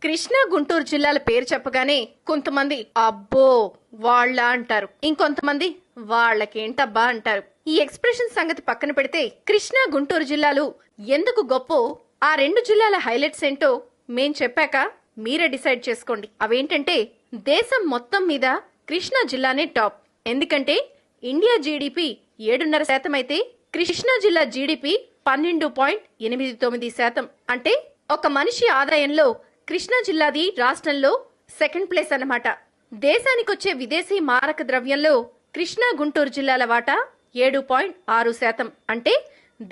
కృష్ణా గుంటూరు జిల్లాల పేరు చెప్పగానే కొంతమంది అబ్బో వాళ్ళ అంటారు, ఇంకొంతమంది వాళ్ళకేంటబ్బా అంటారు. ఈ ఎక్స్ప్రెషన్ సంగతి పక్కన పెడితే కృష్ణా గుంటూరు జిల్లాలు ఎందుకు గొప్పో ఆ రెండు జిల్లాల హైలైట్స్ ఏంటో మేం చెప్పాక మీరే డిసైడ్ చేసుకోండి. అవేంటంటే దేశం మొత్తం మీద కృష్ణా జిల్లానే టాప్. ఎందుకంటే ఇండియా జీడిపి 7.5% అయితే కృష్ణా జిల్లా జీడిపి 12.89%. అంటే ఒక మనిషి ఆదాయంలో కృష్ణా జిల్లాది రాష్ట్రంలో సెకండ్ ప్లేస్ అన్నమాట. దేశానికొచ్చే విదేశీ మారక ద్రవ్యంలో కృష్ణా గుంటూరు జిల్లాల వాటా 7.6%. అంటే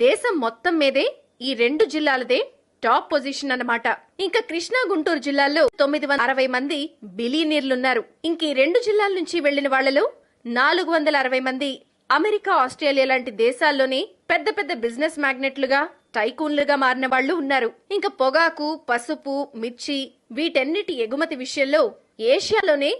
దేశం మొత్తం మీదే ఈ రెండు జిల్లాలదే టాప్ పొజిషన్ అన్నమాట. ఇంకా కృష్ణా గుంటూరు జిల్లాల్లో 960 మంది బిలియనీర్లున్నారు. ఇంక ఈ రెండు జిల్లాల నుంచి వెళ్లిన వాళ్లలో 460 మంది అమెరికా, ఆస్ట్రేలియా లాంటి దేశాల్లోనే పెద్ద పెద్ద బిజినెస్ మ్యాగ్నెట్లుగా, టైకూన్లుగా మారిన వాళ్లు ఉన్నారు. ఇంకా పొగాకు, పసుపు, మిర్చి వీటన్నిటి ఎగుమతి విషయంలో ఏషియాలోనే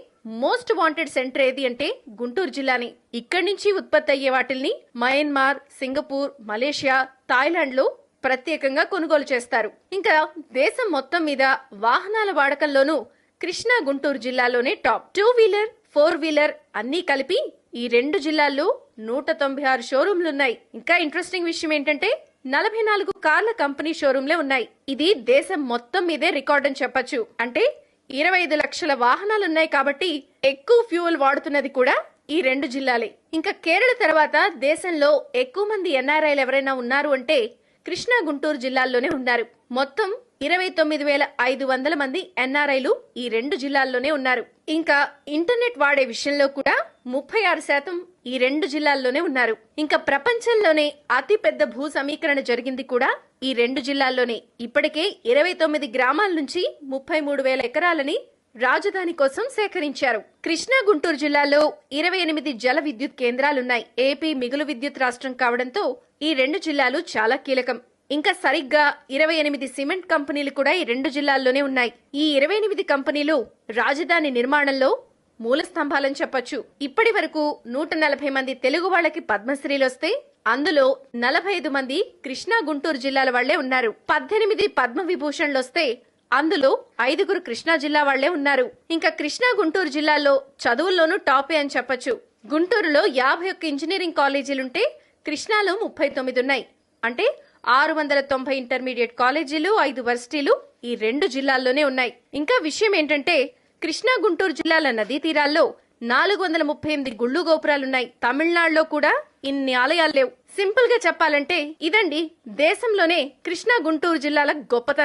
మోస్ట్ వాంటెడ్ సెంటర్ ఏది అంటే గుంటూరు జిల్లాని. ఇక్కడి నుంచి ఉత్పత్తి అయ్యే వాటిల్ని మయన్మార్, సింగపూర్, మలేషియా, థాయిలాండ్ లో ప్రత్యేకంగా కొనుగోలు చేస్తారు. ఇంకా దేశం మొత్తం మీద వాహనాల వాడకంలోనూ కృష్ణా గుంటూరు జిల్లాలోనే టాప్. 2 వీలర్, 4 వీలర్ అన్నీ కలిపి ఈ రెండు జిల్లాల్లో 196 షోరూంలున్నాయి. ఇంకా ఇంట్రెస్టింగ్ విషయం ఏంటంటే 44 కార్ల కంపెనీ షోరూంలే ఉన్నాయి. ఇది దేశం మొత్తం మీదే రికార్డ్ అని చెప్పొచ్చు. అంటే 25 లక్షల వాహనాలున్నాయి కాబట్టి ఎక్కువ ఫ్యూయల్ వాడుతున్నది కూడా ఈ రెండు జిల్లాలే. ఇంకా కేరళ తర్వాత దేశంలో ఎక్కువ మంది ఎన్ఆర్ఐలు ఎవరైనా ఉన్నారు అంటే కృష్ణా గుంటూరు జిల్లాల్లోనే ఉన్నారు. మొత్తం 29,500 మంది ఎన్ఆర్ఐలు ఈ రెండు జిల్లాల్లోనే ఉన్నారు. ఇంకా ఇంటర్నెట్ వాడే విషయంలో కూడా 36% ఈ రెండు జిల్లాల్లోనే ఉన్నారు. ఇంకా ప్రపంచంలోనే అతి పెద్ద భూ సమీకరణ జరిగింది కూడా ఈ రెండు జిల్లాల్లోనే. ఇప్పటికే 29 గ్రామాల నుంచి 33,000 ఎకరాలని రాజధాని కోసం సేకరించారు. కృష్ణా గుంటూరు జిల్లాలో 28 జల విద్యుత్ కేంద్రాలున్నాయి. ఏపీ మిగులు విద్యుత్ రాష్ట్రం కావడంతో ఈ రెండు జిల్లాలు చాలా కీలకం. ఇంకా సరిగ్గా 28 సిమెంట్ కంపెనీలు కూడా ఈ రెండు జిల్లాల్లోనే ఉన్నాయి. ఈ 28 కంపెనీలు రాజధాని నిర్మాణంలో మూల స్తంభాలని చెప్పొచ్చు. ఇప్పటి వరకు 140 మంది తెలుగు వాళ్లకి పద్మశ్రీలు వస్తే అందులో 45 మంది కృష్ణా గుంటూరు జిల్లాల వాళ్లే ఉన్నారు. 18 పద్మ విభూషణ్లు వస్తే అందులో 5 కృష్ణా జిల్లా వాళ్లే ఉన్నారు. ఇంకా కృష్ణా గుంటూరు జిల్లాలో చదువుల్లోనూ టాపే అని చెప్పొచ్చు. గుంటూరులో 51 ఇంజనీరింగ్ కాలేజీలుంటే కృష్ణాలో 39 ఉన్నాయి. అంటే 690 ఇంటర్మీడియట్ కాలేజీలు, 5 వర్సిటీలు ఈ రెండు జిల్లాల్లోనే ఉన్నాయి. ఇంకా విషయం ఏంటంటే కృష్ణా గుంటూరు జిల్లాల నదీ తీరాల్లో 438 గుళ్ళు గోపురాలున్నాయి. తమిళనాడులో కూడా ఇన్ని ఆలయాలు లేవు. సింపుల్ గా చెప్పాలంటే ఇదండి దేశంలోనే కృష్ణా గుంటూరు జిల్లాల గొప్పతనం.